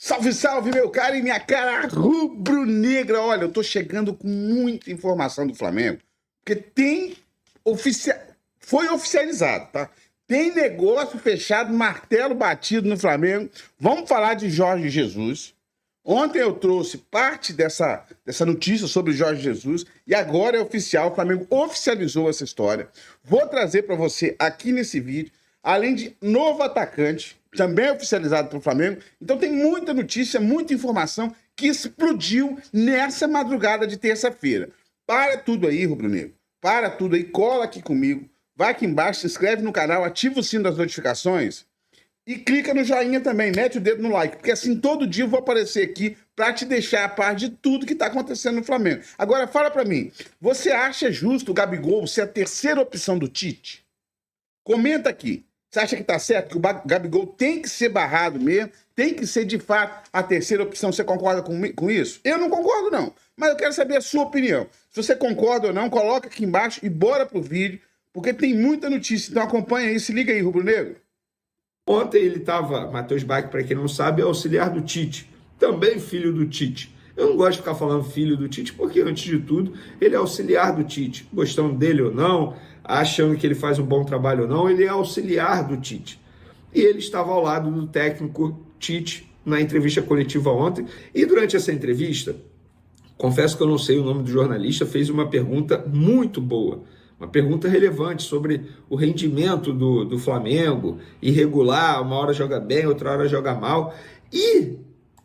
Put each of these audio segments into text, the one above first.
Salve, salve, meu cara e minha cara rubro-negra. Olha, eu tô chegando com muita informação do Flamengo, porque foi oficializado, tá? Tem negócio fechado, martelo batido no Flamengo. Vamos falar de Jorge Jesus. Ontem eu trouxe parte dessa notícia sobre Jorge Jesus e agora é oficial, o Flamengo oficializou essa história. Vou trazer para você aqui nesse vídeo, além de novo atacante, também oficializado pelo Flamengo. Então tem muita notícia, muita informação que explodiu nessa madrugada de terça-feira. Para tudo aí, rubro-negro. Para tudo aí, cola aqui comigo. Vai aqui embaixo, se inscreve no canal, ativa o sino das notificações e clica no joinha também, mete o dedo no like, porque assim todo dia eu vou aparecer aqui para te deixar a par de tudo que tá acontecendo no Flamengo. Agora fala para mim, você acha justo o Gabigol ser a terceira opção do Tite? Comenta aqui. Você acha que tá certo, que o Gabigol tem que ser barrado mesmo, tem que ser de fato a terceira opção? Você concorda com isso? Eu não concordo não, mas eu quero saber a sua opinião. Se você concorda ou não, coloca aqui embaixo e bora pro vídeo, porque tem muita notícia, então acompanha aí, se liga aí, rubro-negro. Ontem ele estava, Matheus Bac, para quem não sabe, é auxiliar do Tite, também filho do Tite. Eu não gosto de ficar falando filho do Tite, porque antes de tudo, ele é auxiliar do Tite. Gostando dele ou não, achando que ele faz um bom trabalho ou não, ele é auxiliar do Tite. E ele estava ao lado do técnico Tite na entrevista coletiva ontem. E durante essa entrevista, confesso que eu não sei o nome do jornalista, fez uma pergunta muito boa. Uma pergunta relevante sobre o rendimento do Flamengo, irregular, uma hora joga bem, outra hora joga mal. E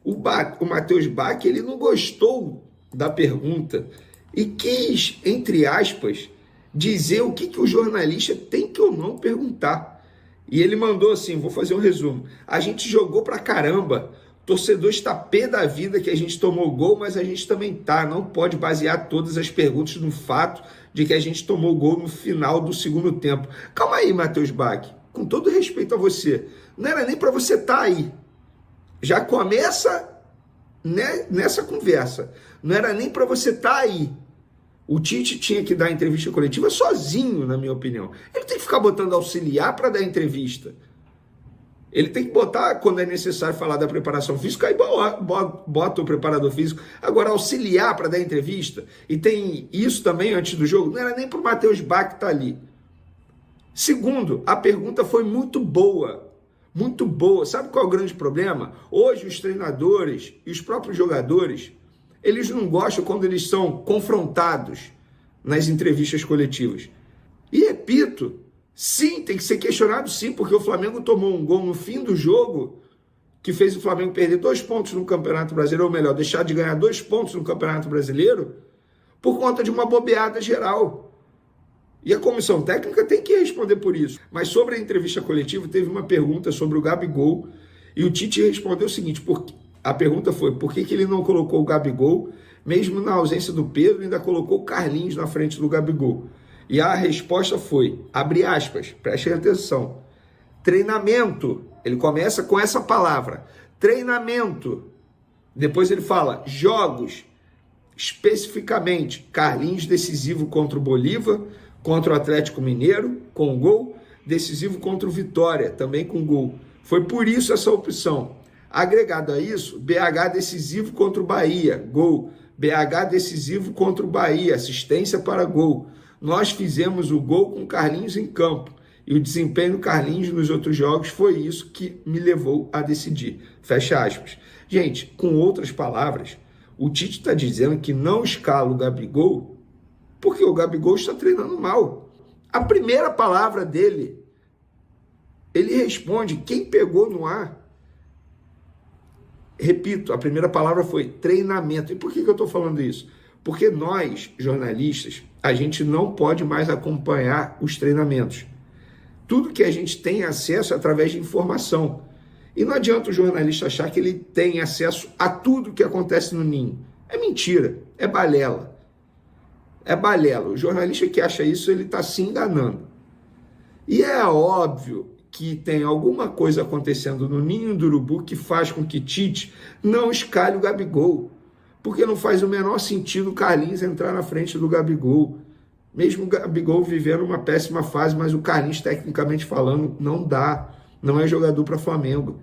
o Matheus Bac, ele não gostou da pergunta e quis, entre aspas, dizer o que o jornalista tem que ou não perguntar. E ele mandou assim, vou fazer um resumo. A gente jogou pra caramba, torcedor está pé da vida que a gente tomou gol, mas a gente também tá. Não pode basear todas as perguntas no fato de que a gente tomou gol no final do segundo tempo. Calma aí, Matheus Bac. Com todo respeito a você, não era nem para você estar aí. Já começa nessa conversa. Não era nem para você estar aí. O Tite tinha que dar entrevista coletiva sozinho, na minha opinião. Ele tem que ficar botando auxiliar para dar entrevista. Ele tem que botar, quando é necessário falar da preparação física, aí bota o preparador físico. Agora, auxiliar para dar entrevista, e tem isso também antes do jogo, não era nem para o Matheus Bac estar ali. Segundo, a pergunta foi muito boa. Muito boa. Sabe qual é o grande problema? Hoje, os treinadores e os próprios jogadores, eles não gostam quando eles são confrontados nas entrevistas coletivas. E repito, sim, tem que ser questionado sim, porque o Flamengo tomou um gol no fim do jogo que fez o Flamengo perder 2 pontos no Campeonato Brasileiro, ou melhor, deixar de ganhar 2 pontos no Campeonato Brasileiro por conta de uma bobeada geral. E a comissão técnica tem que responder por isso. Mas sobre a entrevista coletiva, teve uma pergunta sobre o Gabigol e o Tite respondeu o seguinte, a pergunta foi por que ele não colocou o Gabigol, mesmo na ausência do Pedro, ainda colocou o Carlinhos na frente do Gabigol. E a resposta foi, abre aspas, prestem atenção, treinamento. Ele começa com essa palavra, treinamento. Depois ele fala, jogos, especificamente, Carlinhos decisivo contra o Bolívar, contra o Atlético Mineiro, com gol, decisivo contra o Vitória, também com gol. Foi por isso essa opção. Agregado a isso, BH decisivo contra o Bahia, gol. BH decisivo contra o Bahia, assistência para gol. Nós fizemos o gol com o Carlinhos em campo. E o desempenho do Carlinhos nos outros jogos foi isso que me levou a decidir. Fecha aspas. Gente, com outras palavras, o Tite está dizendo que não escala o Gabigol porque o Gabigol está treinando mal. A primeira palavra dele, ele responde, quem pegou no ar? Repito, a primeira palavra foi treinamento. E por que eu estou falando isso? Porque nós, jornalistas, a gente não pode mais acompanhar os treinamentos. Tudo que a gente tem acesso é através de informação. E não adianta o jornalista achar que ele tem acesso a tudo que acontece no ninho. É mentira, é balela. É balela. O jornalista que acha isso, ele está se enganando. E é óbvio que tem alguma coisa acontecendo no ninho do urubu que faz com que Tite não escale o Gabigol. Porque não faz o menor sentido o Carlinhos entrar na frente do Gabigol. Mesmo o Gabigol vivendo uma péssima fase, mas o Carlinhos, tecnicamente falando, não dá. Não é jogador para Flamengo.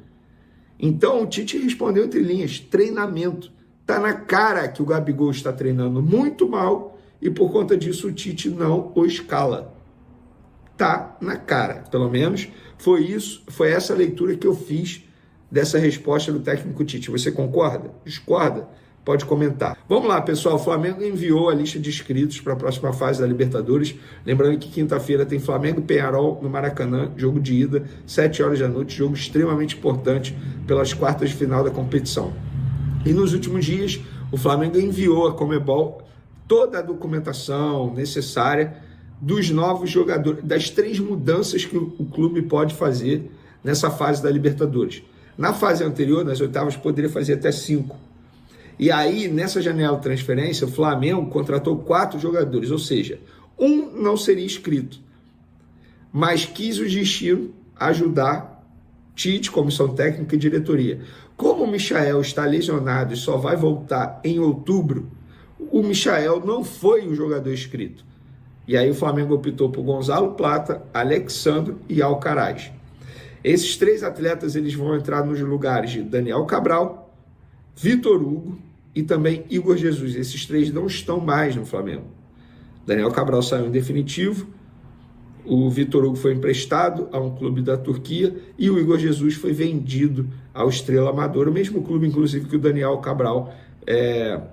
Então o Tite respondeu entre linhas, treinamento. Tá na cara que o Gabigol está treinando muito mal e por conta disso o Tite não o escala. Tá na cara, pelo menos foi essa leitura que eu fiz dessa resposta do técnico Tite. Você concorda? Discorda? Pode comentar. Vamos lá, pessoal. O Flamengo enviou a lista de inscritos para a próxima fase da Libertadores. Lembrando que quinta-feira tem Flamengo e Peñarol no Maracanã, jogo de ida, 7 horas da noite, jogo extremamente importante pelas quartas de final da competição. E nos últimos dias, o Flamengo enviou a Conmebol toda a documentação necessária dos novos jogadores, das 3 mudanças que o clube pode fazer nessa fase da Libertadores. Na fase anterior, nas oitavas, poderia fazer até 5. E aí, nessa janela de transferência, o Flamengo contratou 4 jogadores, ou seja, um não seria inscrito, mas quis o destino ajudar Tite, comissão técnica e diretoria. Como o Michael está lesionado e só vai voltar em outubro, o Michael não foi o jogador inscrito. E aí o Flamengo optou por Gonzalo Plata, Alexandro e Alcaraz. Esses 3 atletas eles vão entrar nos lugares de Daniel Cabral, Vitor Hugo e também Igor Jesus. Esses 3 não estão mais no Flamengo. Daniel Cabral saiu em definitivo, o Vitor Hugo foi emprestado a um clube da Turquia e o Igor Jesus foi vendido ao Estrela Amadora, o mesmo clube, inclusive, que o Daniel Cabral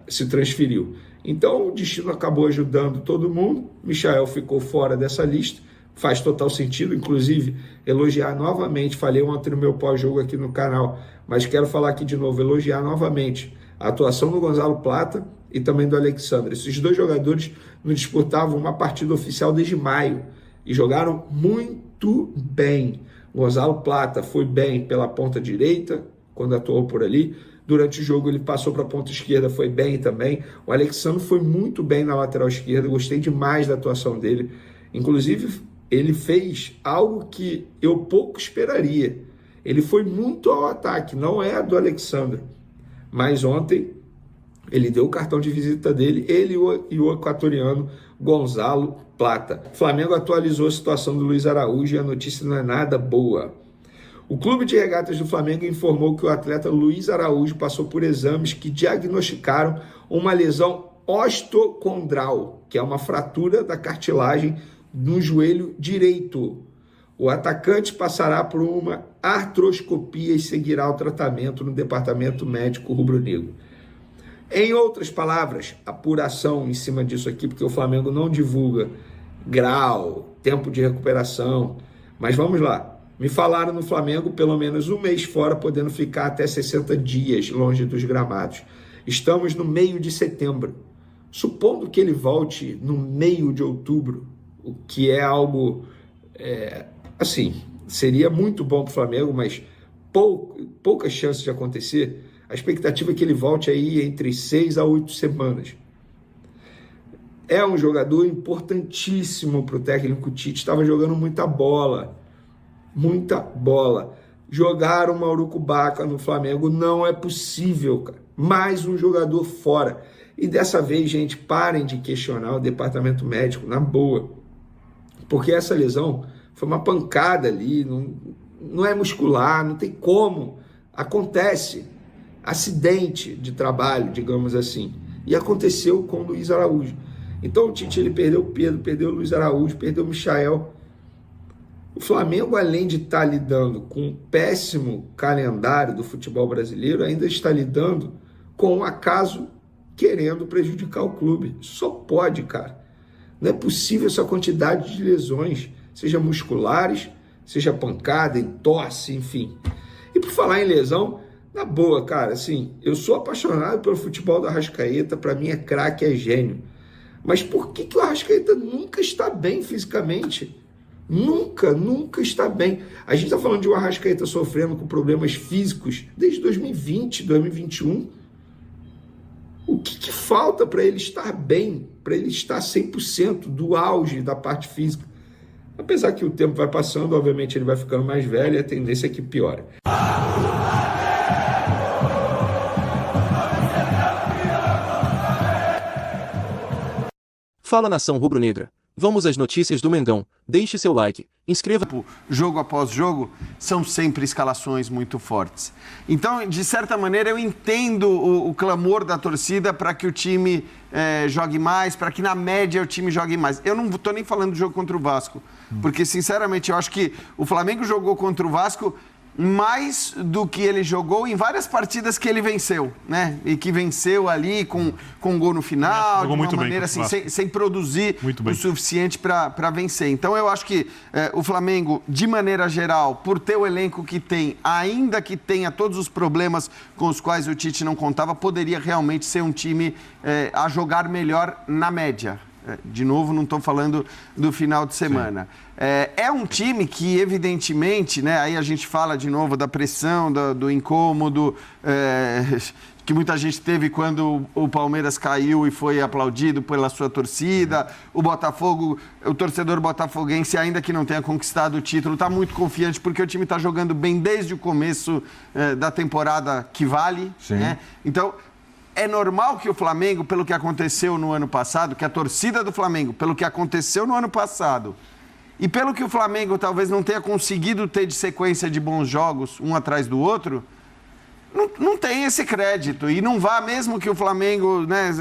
se transferiu. Então o destino acabou ajudando todo mundo. Michael ficou fora dessa lista, faz total sentido, inclusive elogiar novamente, falei ontem no meu pós-jogo aqui no canal, mas quero falar aqui de novo, elogiar novamente a atuação do Gonzalo Plata e também do Alexandre. Esses 2 jogadores não disputavam uma partida oficial desde maio e jogaram muito bem. Gonzalo Plata foi bem pela ponta direita, quando atuou por ali. Durante o jogo ele passou para a ponta esquerda, foi bem também. O Alexandre foi muito bem na lateral esquerda, gostei demais da atuação dele. Inclusive, ele fez algo que eu pouco esperaria. Ele foi muito ao ataque, não é a do Alexandre. Mas ontem ele deu o cartão de visita dele, ele e o equatoriano Gonzalo Plata. O Flamengo atualizou a situação do Luiz Araújo e a notícia não é nada boa. O Clube de Regatas do Flamengo informou que o atleta Luiz Araújo passou por exames que diagnosticaram uma lesão ostocondral, que é uma fratura da cartilagem no joelho direito. O atacante passará por uma artroscopia e seguirá o tratamento no departamento médico rubro-negro. Em outras palavras, apuração em cima disso aqui, porque o Flamengo não divulga grau, tempo de recuperação, mas vamos lá. Me falaram no Flamengo pelo menos um mês fora, podendo ficar até 60 dias longe dos gramados. Estamos no meio de setembro. Supondo que ele volte no meio de outubro, o que é algo, seria muito bom para o Flamengo, mas poucas chances de acontecer. A expectativa é que ele volte aí entre 6 a 8 semanas. É um jogador importantíssimo para o técnico Tite, estava jogando muita bola. Jogar o Maurucubaca no Flamengo não é possível, cara. Mais um jogador fora. E dessa vez, gente, parem de questionar o departamento médico, na boa. Porque essa lesão foi uma pancada ali, não é muscular, não tem como. Acontece. Acidente de trabalho, digamos assim. E aconteceu com o Luiz Araújo. Então o Tite ele perdeu o Pedro, perdeu o Luiz Araújo, perdeu o Michael. O Flamengo, além de estar lidando com um péssimo calendário do futebol brasileiro, ainda está lidando com um acaso querendo prejudicar o clube. Só pode, cara. Não é possível essa quantidade de lesões, seja musculares, seja pancada, entorse, enfim. E por falar em lesão, na boa, cara, assim, eu sou apaixonado pelo futebol do Arrascaeta, para mim é craque, é gênio. Mas por que o Arrascaeta nunca está bem fisicamente? Nunca está bem. A gente está falando de um Arrascaeta sofrendo com problemas físicos desde 2020, 2021. O que falta para ele estar bem, para ele estar 100% do auge da parte física? Apesar que o tempo vai passando, obviamente ele vai ficando mais velho e a tendência é que piora. Fala, nação rubro-negra. Vamos às notícias do Mengão. Deixe seu like, inscreva... Jogo após jogo, são sempre escalações muito fortes. Então, de certa maneira, eu entendo o clamor da torcida para que o time jogue mais, para que, na média, o time jogue mais. Eu não estou nem falando do jogo contra o Vasco, porque, sinceramente, eu acho que o Flamengo jogou contra o Vasco mais do que ele jogou em várias partidas que ele venceu, né? E que venceu ali com um gol no final, de uma maneira assim, sem produzir o suficiente para vencer. Então, eu acho que o Flamengo, de maneira geral, por ter o elenco que tem, ainda que tenha todos os problemas com os quais o Tite não contava, poderia realmente ser um time a jogar melhor na média. De novo, não estou falando do final de semana. É um time que, evidentemente, né, aí a gente fala de novo da pressão, do incômodo, que muita gente teve quando o Palmeiras caiu e foi aplaudido pela sua torcida. O Botafogo, o torcedor botafoguense, ainda que não tenha conquistado o título, está muito confiante porque o time está jogando bem desde o começo da temporada que vale. Né? Então, é normal que o Flamengo, pelo que aconteceu no ano passado, que a torcida do Flamengo, pelo que aconteceu no ano passado, e pelo que o Flamengo talvez não tenha conseguido ter de sequência de bons jogos, um atrás do outro, não tem esse crédito. E não vá, mesmo que o Flamengo, né,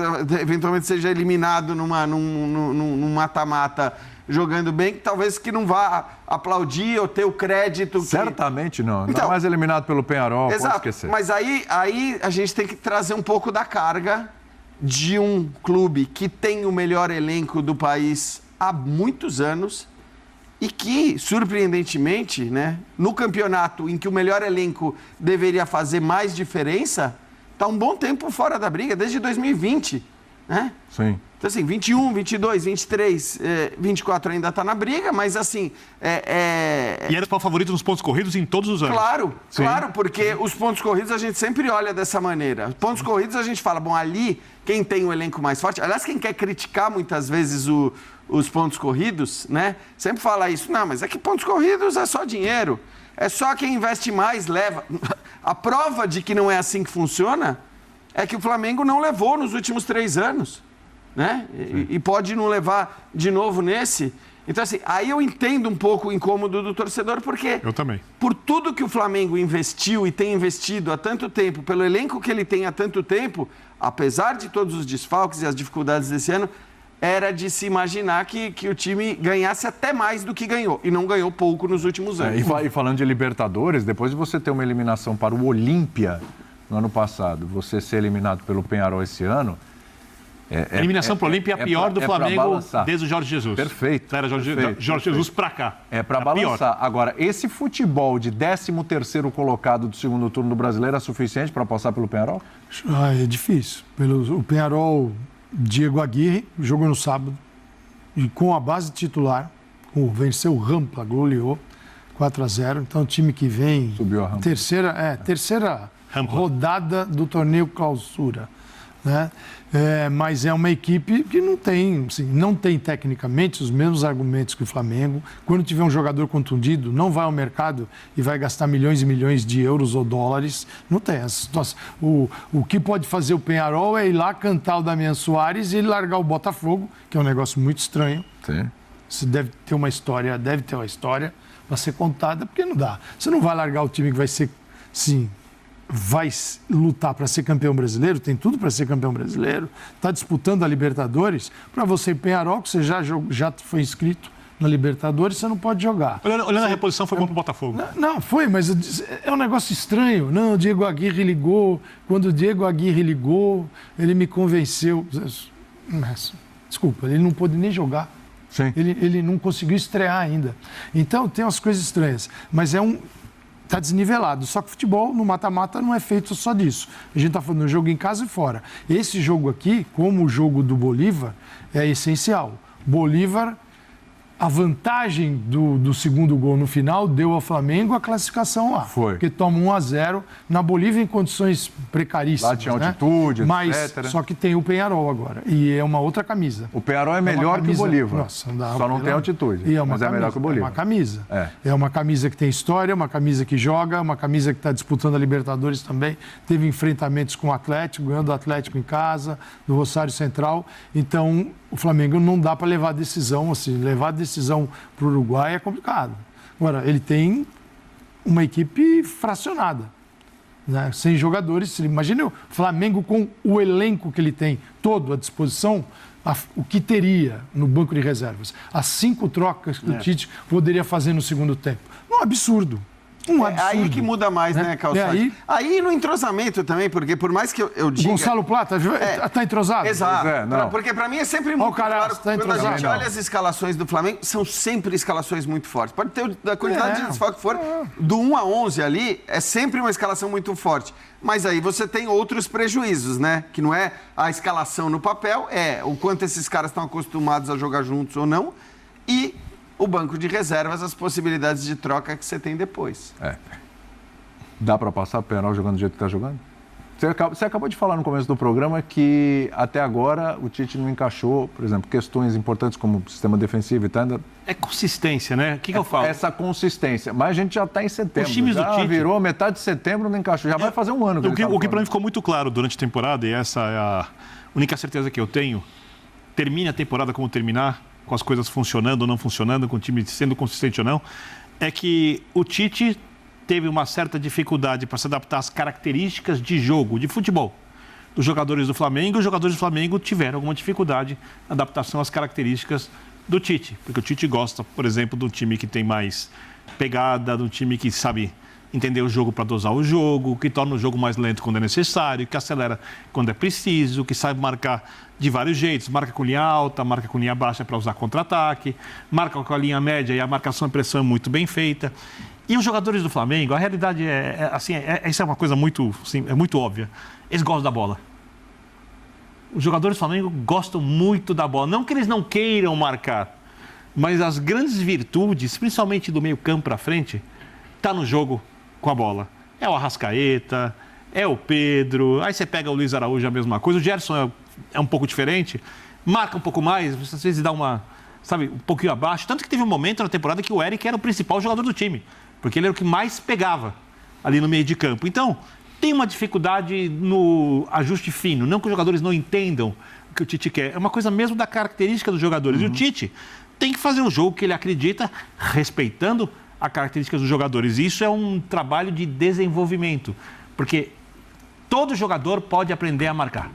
eventualmente seja eliminado num mata-mata jogando bem, que talvez que não vá aplaudir ou ter o crédito. Certamente não. Então, mais eliminado pelo Peñarol, exato, pode esquecer. Mas aí a gente tem que trazer um pouco da carga de um clube que tem o melhor elenco do país há muitos anos e que, surpreendentemente, né, no campeonato em que o melhor elenco deveria fazer mais diferença, está um bom tempo fora da briga, desde 2020, né? Sim. Então, assim, 21, 22, 23, 24 ainda está na briga, mas, assim... E era o favorito nos pontos corridos em todos os anos. Claro, porque os pontos corridos a gente sempre olha dessa maneira. Os pontos corridos a gente fala, bom, ali, quem tem o elenco mais forte... Aliás, quem quer criticar muitas vezes os pontos corridos, né? Sempre fala isso. Não, mas é que pontos corridos é só dinheiro. É só quem investe mais leva. A prova de que não é assim que funciona é que o Flamengo não levou nos últimos 3 anos. Né? E pode não levar de novo nesse. Então, assim, aí eu entendo um pouco o incômodo do torcedor, porque... Eu também. Por tudo que o Flamengo investiu e tem investido há tanto tempo, pelo elenco que ele tem há tanto tempo, apesar de todos os desfalques e as dificuldades desse ano, era de se imaginar que o time ganhasse até mais do que ganhou. E não ganhou pouco nos últimos anos. E falando de Libertadores, depois de você ter uma eliminação para o Olímpia no ano passado, você ser eliminado pelo Peñarol esse ano... A eliminação para o Olímpia é a pior do Flamengo desde o Jorge Jesus. Perfeito. Era Jorge Jesus para cá. É para balançar. Agora, esse futebol de 13º colocado do segundo turno do Brasileiro é suficiente para passar pelo Peñarol? É difícil. O Peñarol, Diego Aguirre, jogou no sábado, e com a base titular, venceu o Rampla, goleou 4-0. Então, o time que vem... Subiu a Rampla. Terceira rodada do torneio Clausura. Né? Mas é uma equipe que não tem, assim, não tem tecnicamente os mesmos argumentos que o Flamengo. Quando tiver um jogador contundido, não vai ao mercado e vai gastar milhões e milhões de euros ou dólares. Não tem essa situação. O que pode fazer o Peñarol é ir lá cantar o Damian Soares e largar o Botafogo, que é um negócio muito estranho. Sim. Você deve ter uma história para ser contada, porque não dá. Você não vai largar o time que vai ser, sim, vai lutar para ser campeão brasileiro, tem tudo para ser campeão brasileiro, está disputando a Libertadores, para você ir Peñarol, que você já foi inscrito na Libertadores, você não pode jogar. Olhando a reposição, foi bom para o Botafogo. Não, foi, mas é um negócio estranho. Não, o Diego Aguirre ligou, quando o Diego Aguirre ligou, ele me convenceu. Mas, desculpa, ele não pôde nem jogar. Sim. Ele não conseguiu estrear ainda. Então, tem umas coisas estranhas, mas está desnivelado. Só que o futebol, no mata-mata, não é feito só disso. A gente está falando do jogo em casa e fora. Esse jogo aqui, como o jogo do Bolívar, é essencial. Bolívar, a vantagem do segundo gol no final deu ao Flamengo a classificação lá. Foi. Porque toma 1-0 na Bolívia em condições precaríssimas. Lá tinha altitude, mas, etc. Só que tem o Peñarol agora. E é uma outra camisa. O Peñarol é melhor que o Bolívar. Nossa, só não tem altitude. Mas é melhor que o Bolívar. É uma camisa. É uma camisa que tem história, uma camisa que joga, uma camisa que está disputando a Libertadores também. Teve enfrentamentos com o Atlético, ganhando o Atlético em casa, do Rosário Central. Então, o Flamengo não dá para levar a decisão, assim, levar a decisão para o Uruguai é complicado. Agora, ele tem uma equipe fracionada, né? Sem jogadores. Imagina o Flamengo com o elenco que ele tem todo à disposição, o que teria no banco de reservas. As 5 trocas que o Tite poderia fazer no segundo tempo. Um absurdo. É aí que muda mais, né, Calçade? Aí no entrosamento também, porque por mais que eu diga... Gonçalo Plata está entrosado? Exato. Porque para mim é sempre muito claro, quando a gente olha as escalações do Flamengo, são sempre escalações muito fortes. Pode ter a quantidade de desfalque que for, do 1 a 11 ali, é sempre uma escalação muito forte. Mas aí você tem outros prejuízos, né? Que não é a escalação no papel, é o quanto esses caras estão acostumados a jogar juntos ou não, e o banco de reservas, as possibilidades de troca que você tem depois. Dá para passar o Penharol jogando do jeito que está jogando? Você acabou de falar no começo do programa que até agora o Tite não encaixou, por exemplo, questões importantes como sistema defensivo e tal. É consistência, né? O que eu falo? Essa consistência. Mas a gente já está em setembro. Os times do Tite virou metade de setembro, não encaixou. Já vai fazer um ano. O que para mim ficou muito claro durante a temporada, e essa é a única certeza que eu tenho, termine a temporada como terminar, com as coisas funcionando ou não funcionando, com o time sendo consistente ou não, é que o Tite teve uma certa dificuldade para se adaptar às características de jogo, de futebol, dos jogadores do Flamengo. Os jogadores do Flamengo tiveram alguma dificuldade na adaptação às características do Tite, porque o Tite gosta, por exemplo, de um time que tem mais pegada, de um time que sabe entender o jogo para dosar o jogo, que torna o jogo mais lento quando é necessário, que acelera quando é preciso, que sabe marcar de vários jeitos, marca com linha alta, marca com linha baixa para usar contra-ataque, marca com a linha média e a marcação e pressão é muito bem feita. E os jogadores do Flamengo, a realidade isso é uma coisa muito, assim, é muito óbvia, eles gostam da bola. Os jogadores do Flamengo gostam muito da bola, não que eles não queiram marcar, mas as grandes virtudes, principalmente do meio campo para frente, tá no jogo com a bola. É o Arrascaeta, é o Pedro, aí você pega o Luiz Araújo, a mesma coisa. O Gerson é um pouco diferente, marca um pouco mais, às vezes dá uma, sabe, um pouquinho abaixo. Tanto que teve um momento na temporada que o Eric era o principal jogador do time, porque ele era o que mais pegava ali no meio de campo. Então, tem uma dificuldade no ajuste fino, não que os jogadores não entendam o que o Tite quer, é uma coisa mesmo da característica dos jogadores. E o Tite tem que fazer o jogo que ele acredita, respeitando as características dos jogadores. Isso é um trabalho de desenvolvimento, porque todo jogador pode aprender a marcar.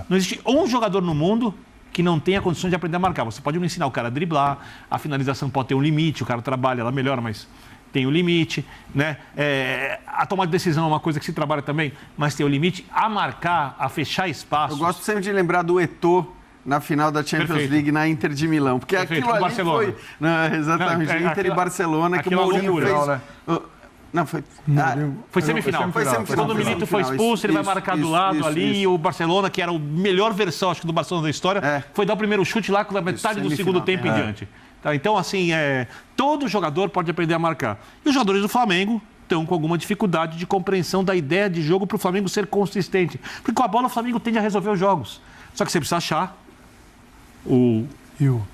Não existe um jogador no mundo que não tenha condições de aprender a marcar. Você pode não ensinar o cara a driblar, a finalização pode ter um limite, o cara trabalha, ela melhora, mas tem o limite, né? A tomada de decisão é uma coisa que se trabalha também, mas tem o limite. A marcar, a fechar espaços. Eu gosto sempre de lembrar do Eto'o na final da Champions League na Inter de Milão, porque aquilo ali Barcelona. foi... Não, exatamente, Inter e Barcelona, que o Mourinho fez... Né? Não, foi semifinal. Foi semifinal. Quando o Milito foi expulso, ele vai marcar do lado ali, e o Barcelona, que era a melhor versão, acho que do Barcelona da história, foi dar o primeiro chute lá com a metade do segundo tempo em diante. Tá, então, assim, todo jogador pode aprender a marcar. E os jogadores do Flamengo estão com alguma dificuldade de compreensão da ideia de jogo para o Flamengo ser consistente. Porque com a bola o Flamengo tende a resolver os jogos. Só que você precisa achar o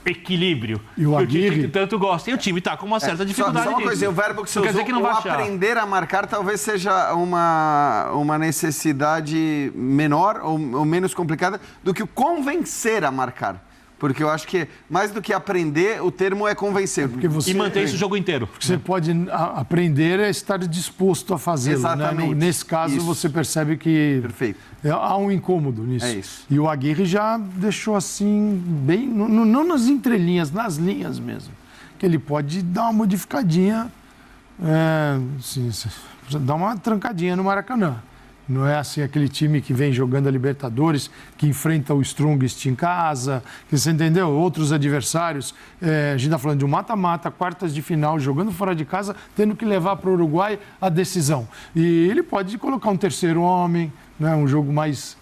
equilíbrio e o time que tanto gosta. E o time está com uma certa dificuldade. Só uma coisa, o verbo que você usou, que não vai aprender a marcar, talvez seja uma necessidade menor ou menos complicada do que o convencer a marcar. Porque eu acho que, mais do que aprender, o termo é convencer. E manter isso o jogo inteiro. Porque você pode aprender a estar disposto a fazê-lo. Exatamente. Né? Nesse caso, você percebe que há um incômodo nisso. É isso. E o Aguirre já deixou assim, bem, não nas entrelinhas, nas linhas mesmo. Que ele pode dar uma modificadinha, dar uma trancadinha no Maracanã. Não é assim aquele time que vem jogando a Libertadores, que enfrenta o Strongest em casa, que você entendeu? Outros adversários. A gente está falando de um mata-mata, quartas de final, jogando fora de casa, tendo que levar para o Uruguai a decisão. E ele pode colocar um terceiro homem, né? Um jogo mais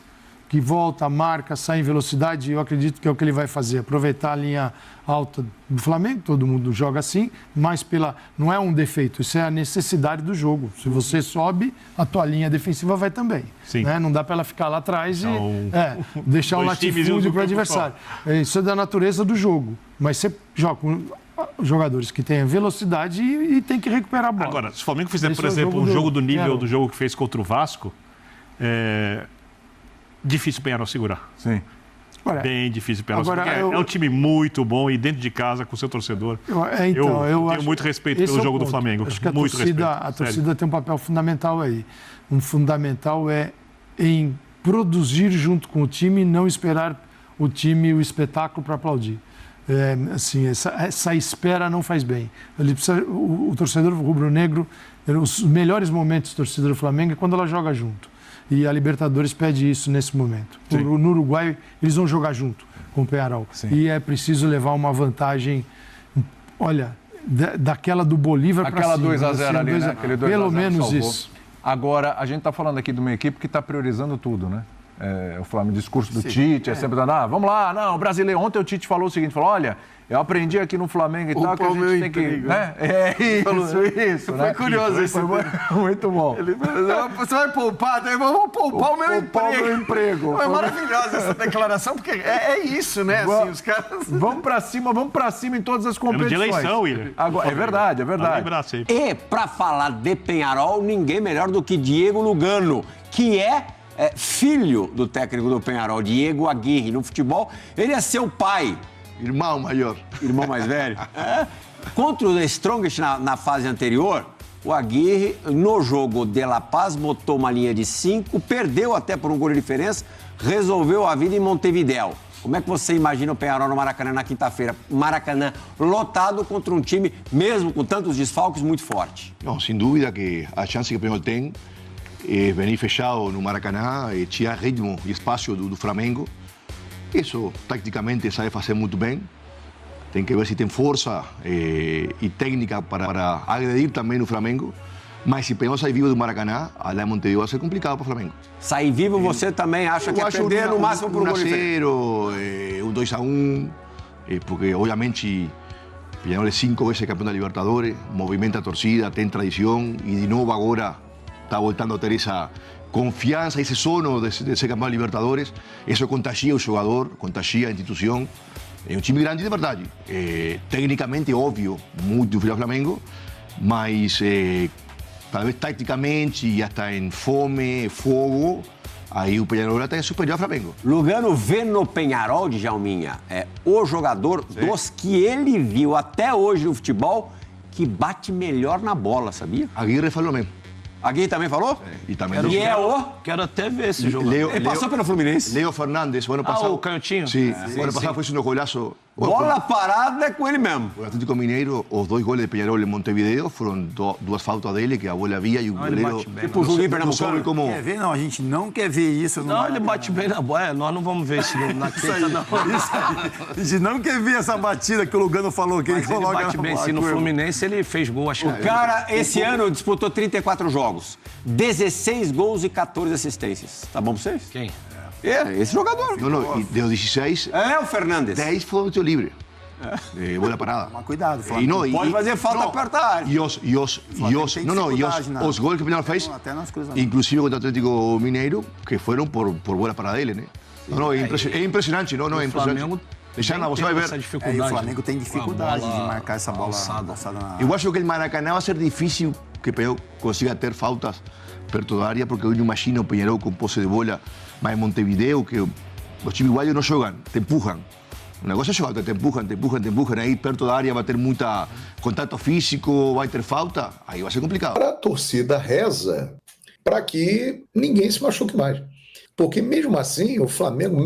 que volta, marca, sai em velocidade. Eu acredito que é o que ele vai fazer. Aproveitar a linha alta do Flamengo, todo mundo joga assim, mas não é um defeito, isso é a necessidade do jogo. Se você sobe, a tua linha defensiva vai também. Né? Não dá para ela ficar lá atrás e deixar um latifúndio para o adversário. Isso é da natureza do jogo. Mas você joga com jogadores que têm velocidade e tem que recuperar a bola. Agora, se o Flamengo fizer, por exemplo, um jogo do nível do jogo que fez contra o Vasco, difícil o Penharol segurar. Sim. Bem difícil para Agora, é um time muito bom e dentro de casa com o seu torcedor. Eu tenho acho, muito respeito pelo jogo do Flamengo. Acho que muito a torcida tem um papel fundamental aí. Um fundamental é em produzir junto com o time e não esperar o time, o espetáculo para aplaudir. Assim, essa espera não faz bem. O torcedor rubro-negro, os melhores momentos do torcedor do Flamengo é quando ela joga junto. E a Libertadores pede isso nesse momento. No Uruguai, eles vão jogar junto com o Peñarol. Sim. E é preciso levar uma vantagem, olha, daquela do Bolívar para cima. Aquela 2-0 ali, né? Aquele 2-0 pelo menos salvou. Isso. Agora, a gente está falando aqui de uma equipe que está priorizando tudo, né? O Flamengo, o discurso do Tite é sempre dando, vamos lá, não, o brasileiro. Ontem o Tite falou o seguinte, falou, olha, eu aprendi aqui no Flamengo e tal, que a gente tem que... Né? Isso. Foi né? Curioso isso. Foi muito bom. Você vai poupar, eu vou poupar o meu emprego. É maravilhosa essa declaração, porque é isso, né? Assim, os caras... Vamos pra cima em todas as competições. De eleição, William. Agora, é verdade. E pra falar de Peñarol, ninguém melhor do que Diego Lugano, que é filho do técnico do Peñarol, Diego Aguirre. No futebol, ele é seu pai. Irmão maior. Irmão mais velho. Contra o The Strongest na fase anterior, o Aguirre, no jogo de La Paz, botou uma linha de 5, perdeu até por um gol de diferença, resolveu a vida em Montevidéu. Como é que você imagina o Peñarol no Maracanã na quinta-feira? Maracanã lotado contra um time, mesmo com tantos desfalques, muito forte. Não, sem dúvida que a chance que o Peñarol tem é venir fechado no Maracanã, tirar ritmo e espaço do Flamengo. Isso, taticamente, sabe fazer muito bem. Tem que ver se tem força e técnica para agredir também o Flamengo. Mas se o Peñarol sair vivo do Maracanã, lá em Montevideo vai ser complicado para o Flamengo. Sair vivo você também acha que é perder no máximo por um gol diferente? 1-0, 2-1, porque obviamente o Peñarol é 5 vezes campeão da Libertadores, movimenta a torcida, tem tradição e de novo agora está voltando a ter essa confiança, esse sono de ser campeão da Libertadores. Isso contagia o jogador, contagia a instituição. É um time grande de verdade. Tecnicamente, óbvio, muito inferior ao Flamengo, mas talvez taticamente e até em fome, fogo, aí o Peñarol até é superior ao Flamengo. Lugano vê no Peñarol, Djalminha, o jogador dos que ele viu até hoje no futebol que bate melhor na bola, sabia? Aguirre falou mesmo. Aguirre também falou? E também Quero até ver esse jogo. Ele passou pelo Fluminense. Leo Fernandes, o ano passado. O canhotinho? Sim, o ano passado foi um golaço. Bola parada é com ele mesmo. O Atlético Mineiro, os 2 goles de Peñarol em Montevideo foram 2 faltas dele, que a bola havia e o goleiro... Tipo o Juninho Pernambucano. Como... Quer ver? Não, a gente não quer ver isso. Não, ele bate bem na bola. Nós não vamos ver isso na quinta, não. A gente não quer ver essa batida que o Lugano falou. Que ele bate bem. Se no Fluminense ele fez gol, acho que... O cara, esse ano, disputou 34 jogos. 16 gols e 14 assistências. Tá bom pra vocês? Quem? Esse jogador. Não, e deu 16. O Fernandes. 10 foi o tiro livre. Bola parada. Mas cuidado, Flamengo. Pode fazer falta perto da área. E os gols que o Peñarol fez, inclusive contra o Atlético Mineiro, que foram por bola parada dele, né? É impressionante, não é impressionante. Você vai ver. O Flamengo tem dificuldade de marcar essa bola alçada na... Eu acho que o Maracanã vai ser difícil que o Peñarol consiga ter faltas perto da área, porque eu imagino o Peñarol com posse de bola, mas em Montevideo, que os times iguais não jogam, te empurram. O negócio é jogar, te empurram, aí perto da área vai ter muito contato físico, vai ter falta, aí vai ser complicado. A torcida reza para que ninguém se machuque mais. Porque mesmo assim, o Flamengo,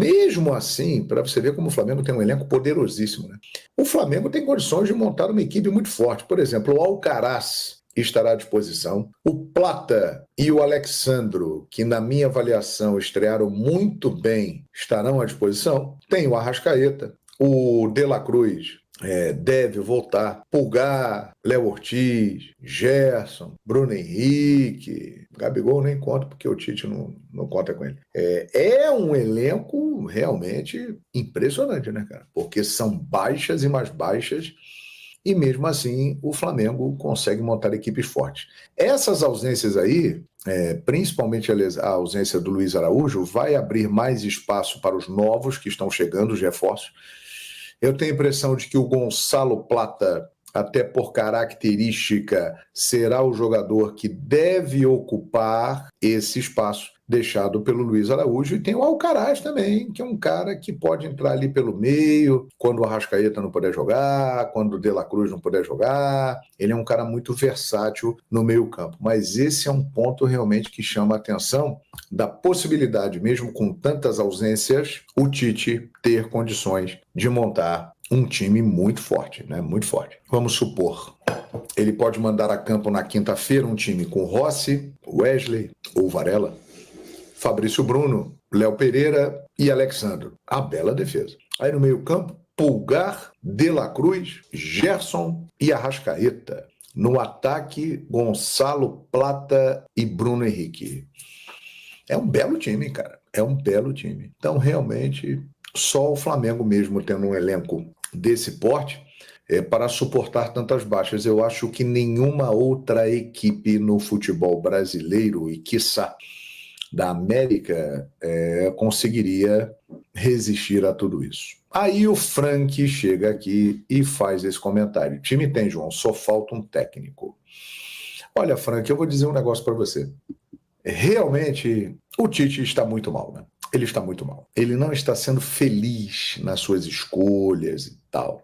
para você ver como o Flamengo tem um elenco poderosíssimo, né? O Flamengo tem condições de montar uma equipe muito forte. Por exemplo, o Alcaraz estará à disposição. O Plata e o Alexandro, que na minha avaliação estrearam muito bem, estarão à disposição. Tem o Arrascaeta, o De La Cruz deve voltar, Pulgar, Léo Ortiz, Gerson, Bruno Henrique, Gabigol nem conta porque o Tite não conta com ele. É um elenco realmente impressionante, né, cara? Porque são baixas e mais baixas. E mesmo assim, o Flamengo consegue montar equipes fortes. Essas ausências aí, principalmente a ausência do Luiz Araújo, vai abrir mais espaço para os novos que estão chegando, os reforços. Eu tenho a impressão de que o Gonçalo Plata até por característica, será o jogador que deve ocupar esse espaço deixado pelo Luiz Araújo. E tem o Alcaraz também, que é um cara que pode entrar ali pelo meio, quando o Arrascaeta não puder jogar, quando o De La Cruz não puder jogar. Ele é um cara muito versátil no meio campo. Mas esse é um ponto realmente que chama a atenção da possibilidade, mesmo com tantas ausências, o Tite ter condições de montar um time muito forte, né? Muito forte. Vamos supor, ele pode mandar a campo na quinta-feira um time com Rossi, Wesley ou Varela, Fabrício Bruno, Léo Pereira e Alexandre. A bela defesa. Aí no meio-campo, Pulgar, De La Cruz, Gerson e Arrascaeta. No ataque, Gonçalo Plata e Bruno Henrique. É um belo time, cara. É um belo time. Então, realmente, só o Flamengo mesmo tendo um elenco desse porte para suportar tantas baixas. Eu acho que nenhuma outra equipe no futebol brasileiro e, quiçá, da América conseguiria resistir a tudo isso. Aí o Frank chega aqui e faz esse comentário. O time tem, João, só falta um técnico. Olha, Frank, eu vou dizer um negócio para você. Realmente, o Tite está muito mal, né? Ele está muito mal. Ele não está sendo feliz nas suas escolhas e tal.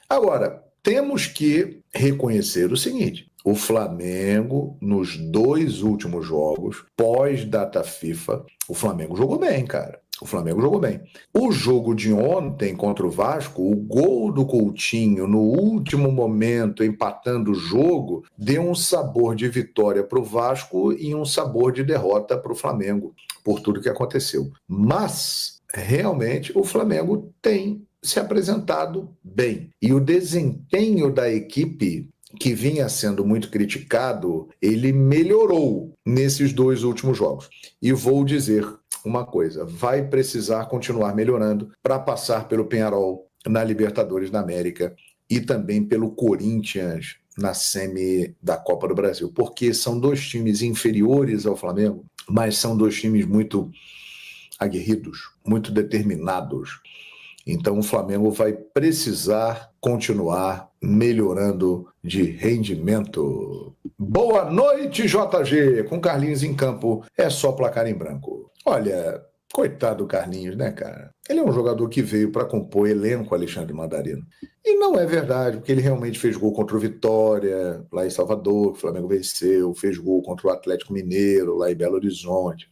Agora, temos que reconhecer o seguinte: o Flamengo, nos 2 últimos jogos, pós-data FIFA, o Flamengo jogou bem, cara. O Flamengo jogou bem. O jogo de ontem contra o Vasco, o gol do Coutinho no último momento, empatando o jogo, deu um sabor de vitória para o Vasco e um sabor de derrota para o Flamengo, por tudo que aconteceu. Mas, realmente, o Flamengo tem se apresentado bem. E o desempenho da equipe, que vinha sendo muito criticado, ele melhorou nesses 2 últimos jogos. E vou dizer uma coisa, vai precisar continuar melhorando para passar pelo Peñarol na Libertadores da América e também pelo Corinthians na semi da Copa do Brasil, porque são 2 times inferiores ao Flamengo, mas são 2 times muito aguerridos, muito determinados. Então o Flamengo vai precisar continuar melhorando de rendimento. Boa noite, JG! Com Carlinhos em campo, é só placar em branco. Olha, coitado do Carlinhos, né, cara? Ele é um jogador que veio para compor elenco, Alexandre Mandarino. E não é verdade, porque ele realmente fez gol contra o Vitória, lá em Salvador, que o Flamengo venceu, fez gol contra o Atlético Mineiro, lá em Belo Horizonte.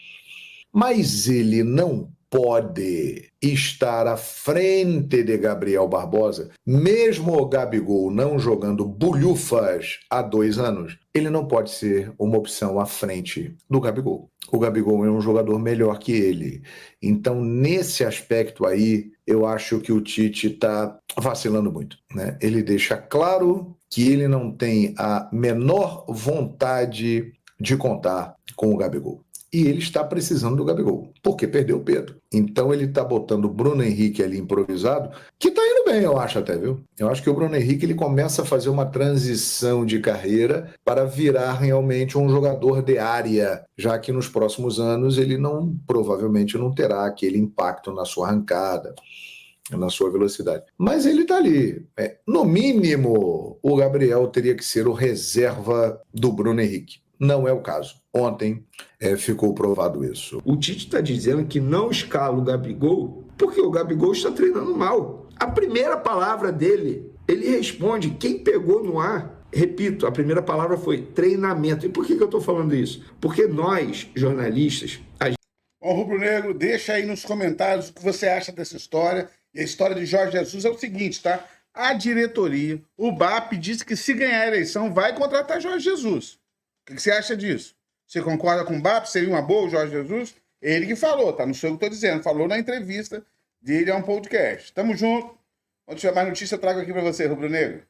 Mas ele não pode estar à frente de Gabriel Barbosa, mesmo o Gabigol não jogando bulhufas há 2 anos, ele não pode ser uma opção à frente do Gabigol. O Gabigol é um jogador melhor que ele. Então, nesse aspecto aí, eu acho que o Tite está vacilando muito, né? Ele deixa claro que ele não tem a menor vontade de contar com o Gabigol. E ele está precisando do Gabigol, porque perdeu o Pedro. Então ele está botando o Bruno Henrique ali improvisado, que está indo bem, eu acho até, viu? Eu acho que o Bruno Henrique ele começa a fazer uma transição de carreira para virar realmente um jogador de área, já que nos próximos anos ele provavelmente não terá aquele impacto na sua arrancada, na sua velocidade. Mas ele está ali. No mínimo, o Gabriel teria que ser o reserva do Bruno Henrique. Não é o caso. Ontem ficou provado isso. O Tite está dizendo que não escala o Gabigol porque o Gabigol está treinando mal. A primeira palavra dele, ele responde, quem pegou no ar, repito, a primeira palavra foi treinamento. E por que eu estou falando isso? Porque nós, jornalistas... Bom, Rubro Negro, deixa aí nos comentários o que você acha dessa história. E a história de Jorge Jesus é o seguinte, tá? A diretoria, o BAP, disse que se ganhar a eleição vai contratar Jorge Jesus. O que você acha disso? Você concorda com o BAP? Seria uma boa o Jorge Jesus? Ele que falou, tá? Não sei o que eu tô dizendo. Falou na entrevista dele a um podcast. Tamo junto. Quando tiver mais notícia, eu trago aqui pra você, Rubro Negro.